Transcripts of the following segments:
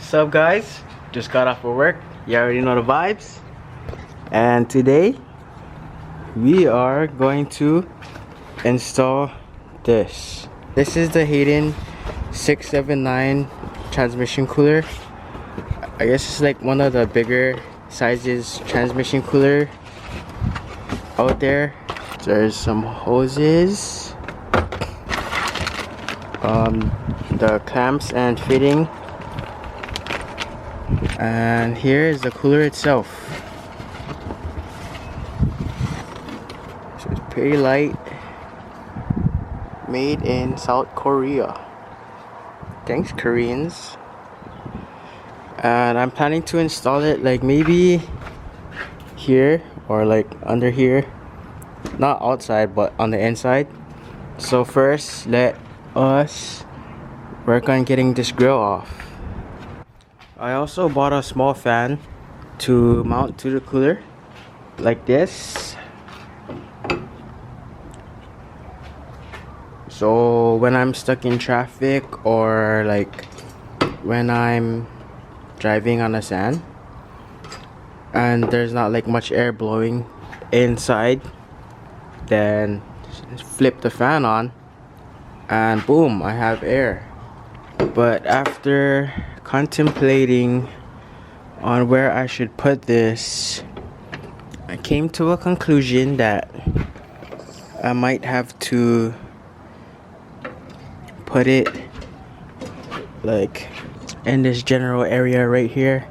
Sup guys, just got off of work. You already know the vibes. And today we are going to install this. This is the Hayden 679 transmission cooler. I guess it's like one of the bigger sizes transmission cooler out there. There's some hoses, the clamps and fitting, and here is the cooler itself. So it's pretty light, made in South Korea. Thanks Koreans. And I'm planning to install it like maybe here or like under here, not outside but on the inside. So first let us work on getting this grill off. I also bought a small fan to mount to the cooler like this. So when I'm stuck in traffic or like when I'm driving on the sand and there's not like much air blowing inside, then flip the fan on and boom, I have air. But after contemplating on where I should put this, I came to a conclusion that I might have to put it like in this general area right here.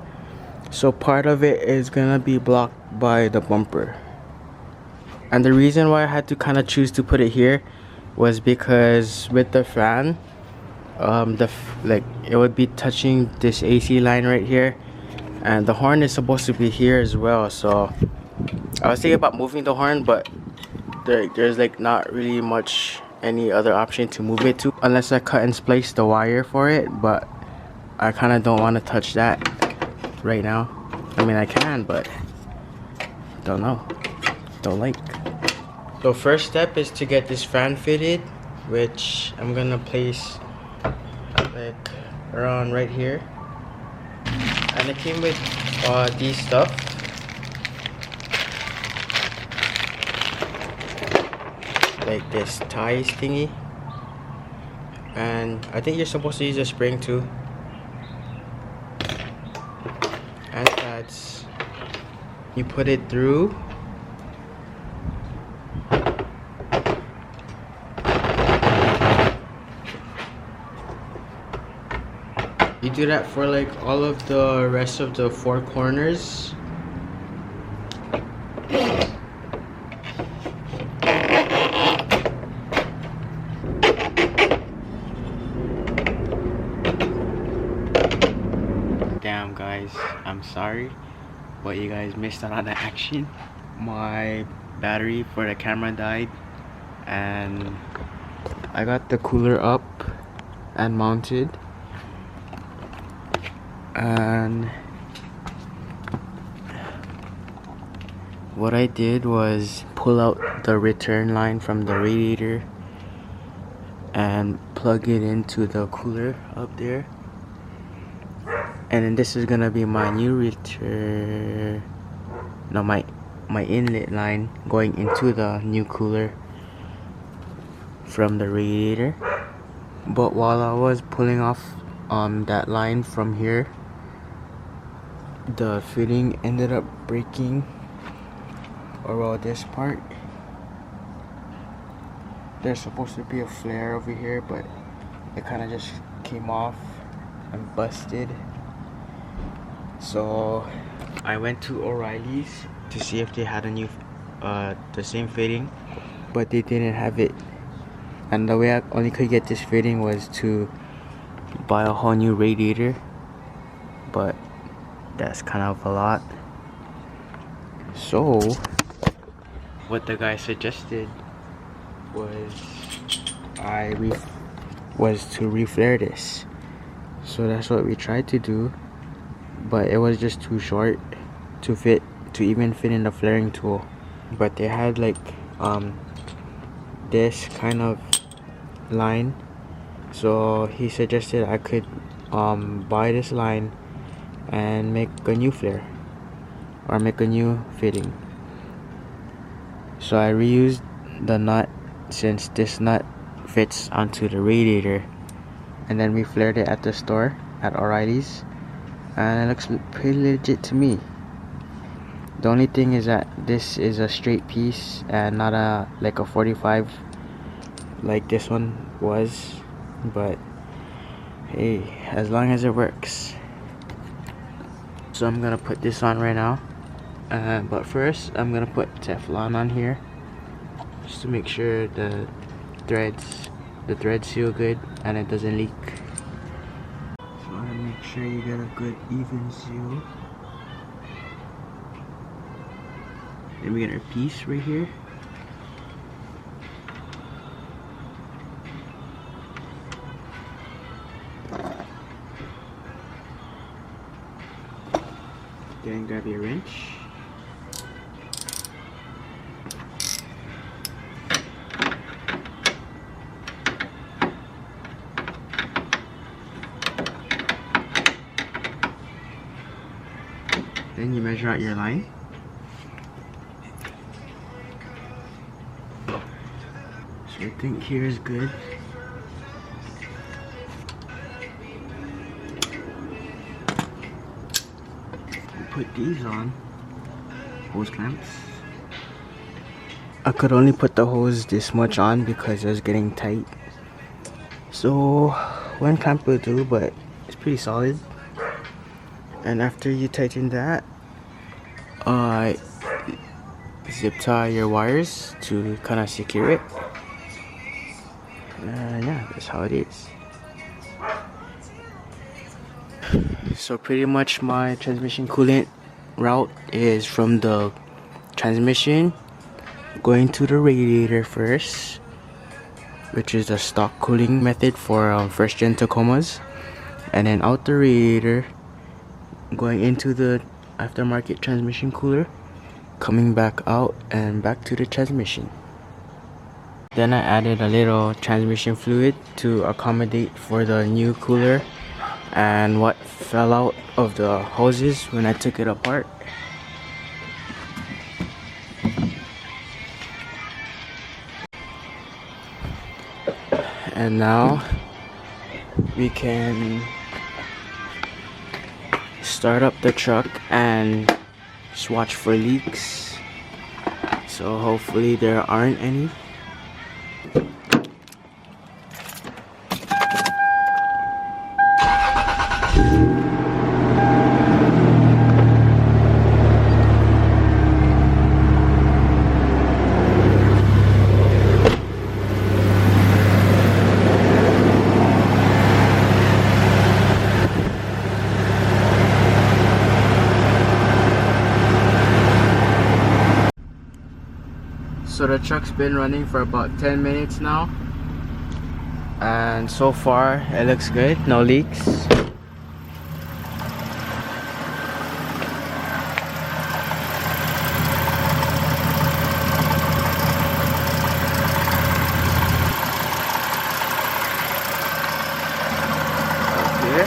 So part of it is gonna be blocked by the bumper. And the reason why I had to kind of choose to put it here was because with the fan, like it would be touching this AC line right here, and the horn is supposed to be here as well. So I was thinking about moving the horn, but there's like not really much any other option to move it to unless I cut and splice the wire for it, but I kind of don't want to touch that right now. I mean I can, but don't know, don't like. So first step is to get this fan fitted, which I'm gonna place like around right here. And it came with these stuff. Like this ties thingy. And I think you're supposed to use a spring too. And that's, you put it through. You do that for like all of the rest of the four corners. Damn guys, I'm sorry, but you guys missed out on the action. My battery for the camera died and I got the cooler up and mounted. And what I did was pull out the return line from the radiator and plug it into the cooler up there. And then this is gonna be my new my inlet line going into the new cooler from the radiator. But while I was pulling off that line from here, the fitting ended up breaking, or well, this part. There's supposed to be a flare over here, but it kind of just came off and busted. So I went to O'Reilly's to see if they had a new the same fitting, but they didn't have it. And the way I only could get this fitting was to buy a whole new radiator, but that's kind of a lot. So what the guy suggested was to reflare this. So that's what we tried to do, but it was just too short to even fit in the flaring tool. But they had like this kind of line, so he suggested I could buy this line and make a new flare or make a new fitting. So I reused the nut since this nut fits onto the radiator, and then we flared it at the store at O'Reilly's, and it looks pretty legit to me. The only thing is that this is a straight piece and not a like a 45 like this one was, but hey, as long as it works. So I'm gonna put this on right now, but first I'm gonna put Teflon on here just to make sure the threads seal good and it doesn't leak. So I want to make sure you get a good even seal. Then we get our piece right here. Then grab your wrench. Then you measure out your line. So I think here is good. We'll put these on, hose clamps. I could only put the hose this much on because it was getting tight. So one clamp will do, but it's pretty solid. And after you tighten that, zip tie your wires to kind of secure it. Yeah, that's how it is. So pretty much my transmission coolant route is from the transmission going to the radiator first, which is the stock cooling method for first gen Tacomas, and then out the radiator going into the aftermarket transmission cooler, coming back out and back to the transmission. Then I added a little transmission fluid to accommodate for the new cooler and what fell out of the hoses when I took it apart. And now we can start up the truck and just watch for leaks. So hopefully there aren't any. So the truck's been running for about 10 minutes now, and so far it looks good, no leaks. Okay.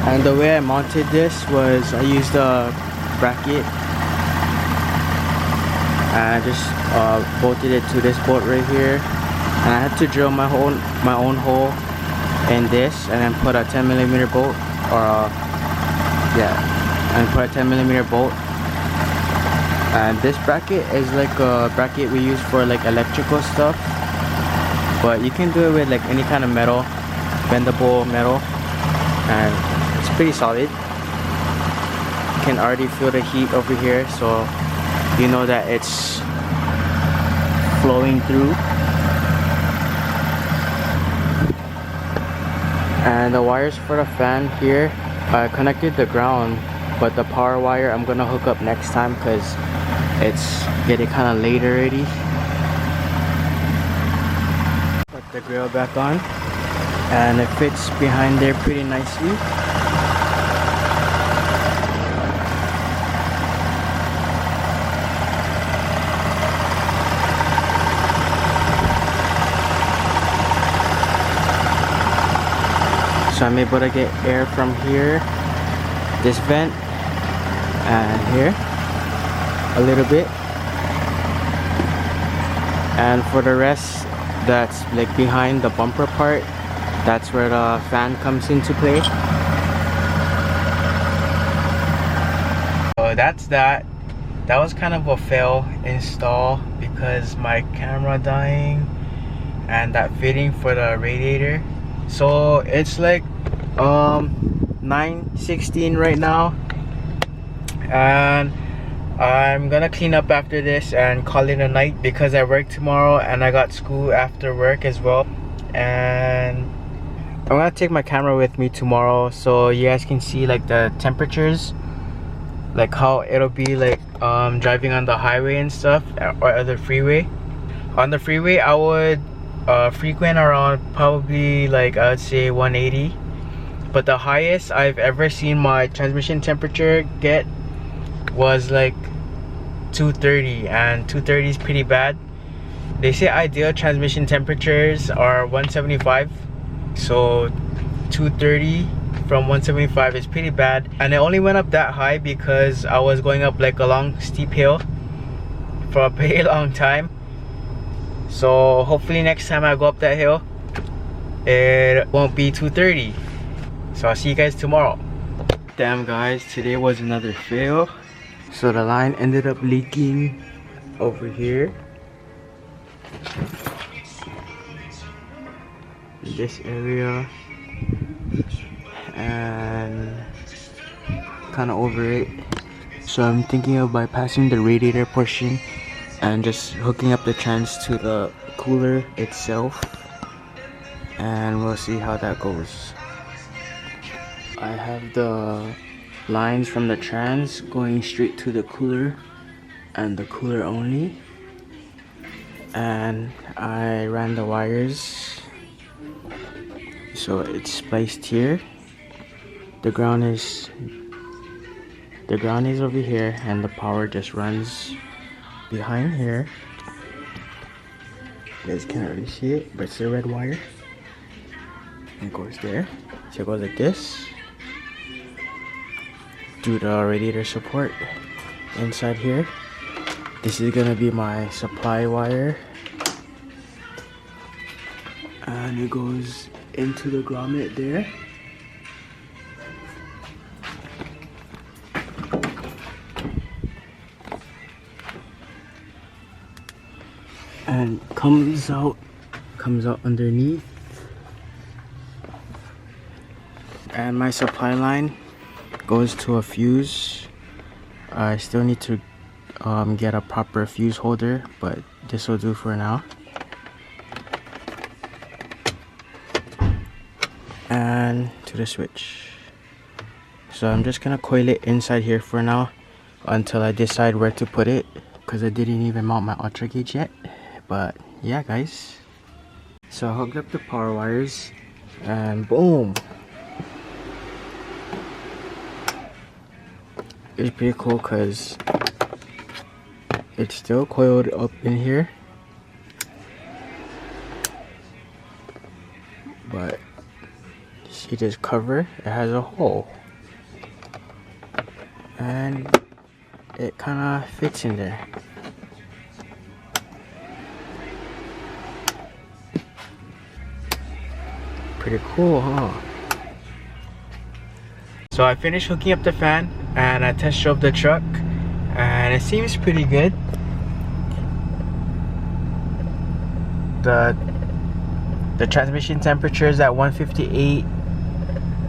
And the way I mounted this was I used a bracket and I just bolted it to this bolt right here, and I had to drill my own hole in this and then put a 10mm bolt, or and put a 10mm bolt. And this bracket is like a bracket we use for like electrical stuff, but you can do it with like any kind of metal, bendable metal, and it's pretty solid. You can already feel the heat over here, so you know that it's flowing through. And the wires for the fan here, I connected the ground, but the power wire I'm gonna hook up next time because it's getting kind of late already. Put the grill back on, and it fits behind there pretty nicely. So I'm able to get air from here, this vent, and here a little bit. And for the rest, that's like behind the bumper part, that's where the fan comes into play. So that's that. That was kind of a fail install because my camera dying and that fitting for the radiator. So it's like 9:16 right now, and I'm gonna clean up after this and call it a night because I work tomorrow and I got school after work as well. And I'm gonna take my camera with me tomorrow so you guys can see like the temperatures, like how it'll be like driving on the highway and stuff, or the freeway. On the freeway I would frequent around probably like I would say 180, but the highest I've ever seen my transmission temperature get was like 230, and 230 is pretty bad. They say ideal transmission temperatures are 175, so 230 from 175 is pretty bad. And it only went up that high because I was going up like a long steep hill for a very long time. So hopefully next time I go up that hill it won't be 230. So I'll see you guys tomorrow. Damn guys, today was another fail. So the line ended up leaking over here, in this area, and kind of over it. So I'm thinking of bypassing the radiator portion and just hooking up the trans to the cooler itself, and we'll see how that goes. I have the lines from the trans going straight to the cooler and the cooler only, and I ran the wires so it's spliced here. The ground is over here and the power just runs behind here. You guys can't really see it, but it's a red wire. It goes there, so it goes like this to the radiator support inside here. This is gonna be my supply wire, and it goes into the grommet there. And comes out underneath. And my supply line goes to a fuse. I still need to get a proper fuse holder, but this will do for now. And to the switch. So I'm just gonna coil it inside here for now until I decide where to put it, because I didn't even mount my ultra gauge yet. But yeah guys, so I hooked up the power wires and boom, it's pretty cool because it's still coiled up in here, but see this cover, it has a hole and it kind of fits in there. Pretty cool, huh? So I finished hooking up the fan and I test drove the truck and it seems pretty good. The transmission temperature is at 158.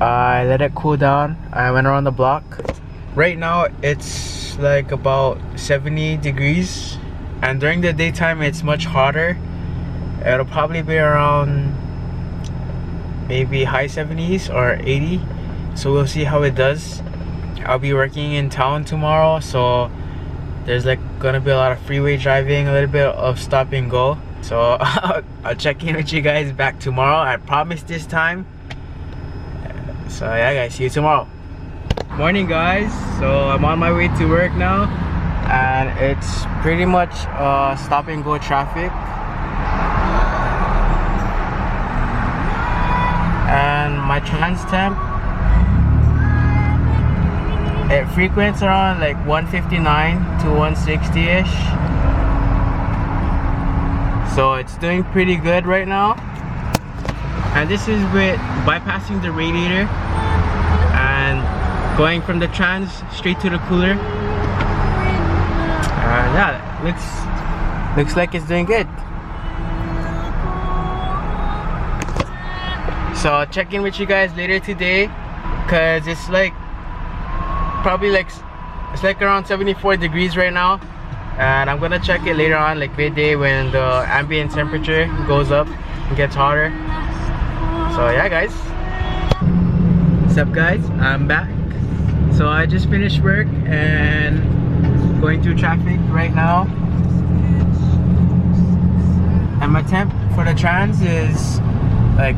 I let it cool down. I went around the block. Right now it's like about 70 degrees, and during the daytime it's much hotter. It'll probably be around maybe high 70s or 80, so we'll see how it does. I'll be working in town tomorrow, so there's like gonna be a lot of freeway driving, a little bit of stop and go. So I'll check in with you guys back tomorrow, I promise this time. So yeah guys, see you tomorrow. Morning guys, so I'm on my way to work now, and it's pretty much stop and go traffic. and my trans temp, it frequents around like 159 to 160-ish. So it's doing pretty good right now. And this is with bypassing the radiator and going from the trans straight to the cooler. Yeah, looks like it's doing good. So I'll check in with you guys later today, cause it's like probably like it's like around 74 degrees right now, and I'm gonna check it later on, like midday, when the ambient temperature goes up and gets hotter. So yeah, guys. What's up, guys? I'm back. So I just finished work and going through traffic right now, and my temp for the trans is like,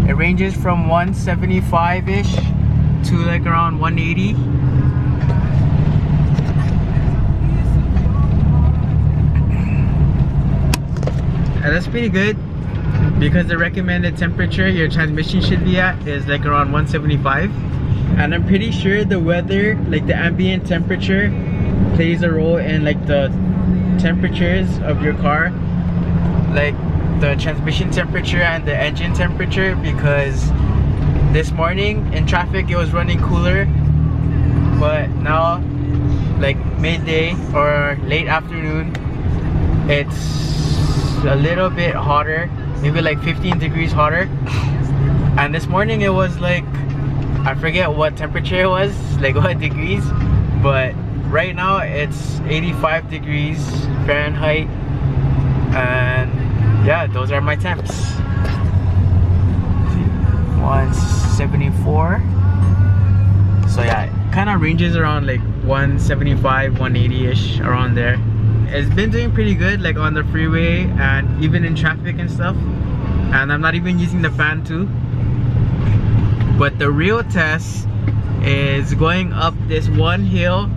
it ranges from 175-ish to like around 180. And that's pretty good, because the recommended temperature your transmission should be at is like around 175. And I'm pretty sure the weather, like the ambient temperature, plays a role in like the temperatures of your car, like the transmission temperature and the engine temperature, because this morning in traffic it was running cooler, but now like midday or late afternoon it's a little bit hotter, maybe like 15 degrees hotter. And this morning it was like, I forget what temperature it was, like what degrees, but right now it's 85 degrees Fahrenheit. And yeah, those are my temps. 174. So yeah, it kind of ranges around like 175, 180-ish, around there. It's been doing pretty good, like on the freeway and even in traffic and stuff. And I'm not even using the fan too. But the real test is going up this one hill.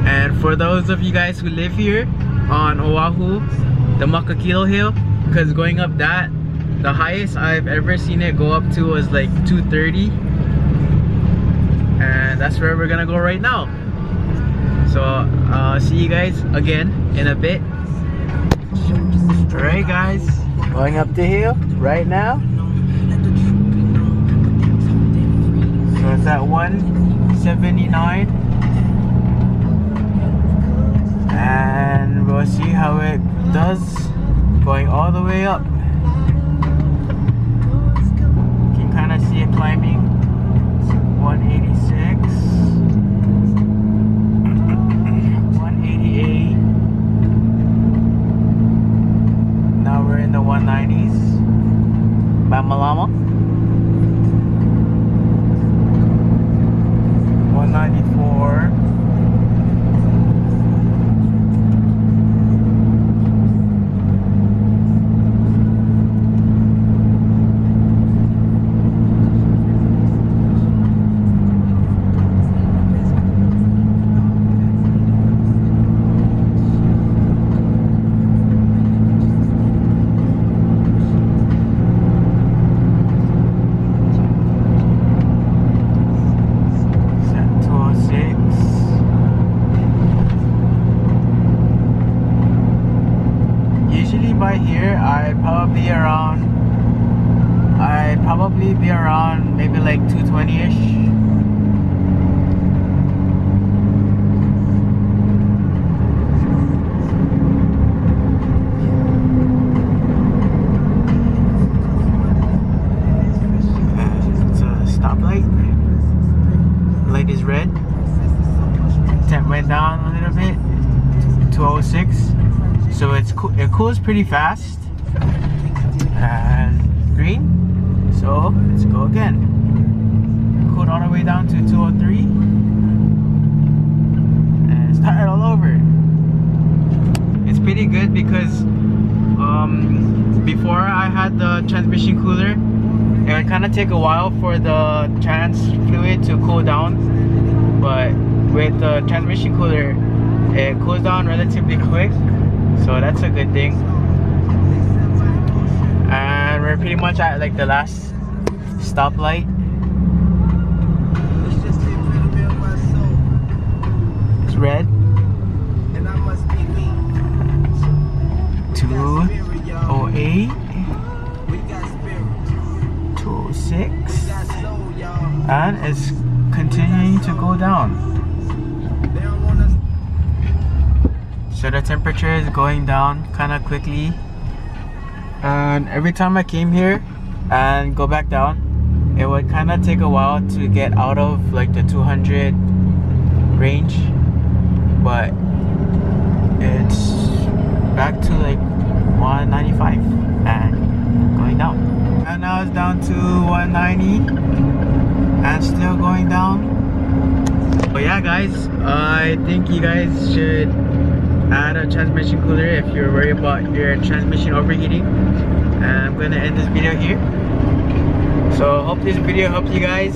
And for those of you guys who live here on Oahu, the Makakilo Hill, because going up that, the highest I've ever seen it go up to was like 230, and that's where we're gonna go right now. So I'll see you guys again in a bit. Alright guys, going up the hill right now. So it's at 179, and we'll see how it does going all the way up. You can kind of see it climbing. 186, 188. Now we're in the 190s. Bamalama. 194. By here, I'd probably be around maybe like 220-ish. It's a stoplight. Light is red. Temp went down a little bit. 206. So it cools pretty fast. And green. So let's go again. Cooled all the way down to 203. And start it all over. It's pretty good because before I had the transmission cooler, it would kind of take a while for the trans fluid to cool down. But with the transmission cooler, it cools down relatively quick. So that's a good thing. And we're pretty much at like the last stoplight. It's just the epitome of my soul. It's red. And I must be me. 208. We got spirit. 206. We got soul, y'all. And it's continuing to go down. They don't want us. So the temperature is going down kind of quickly. And every time I came here and go back down, it would kind of take a while to get out of like the 200 range, but it's back to like 195 and going down. And now it's down to 190 and still going down. But yeah guys, I think you guys should add a transmission cooler if you're worried about your transmission overheating. And I'm gonna end this video here. So hope this video helped you guys.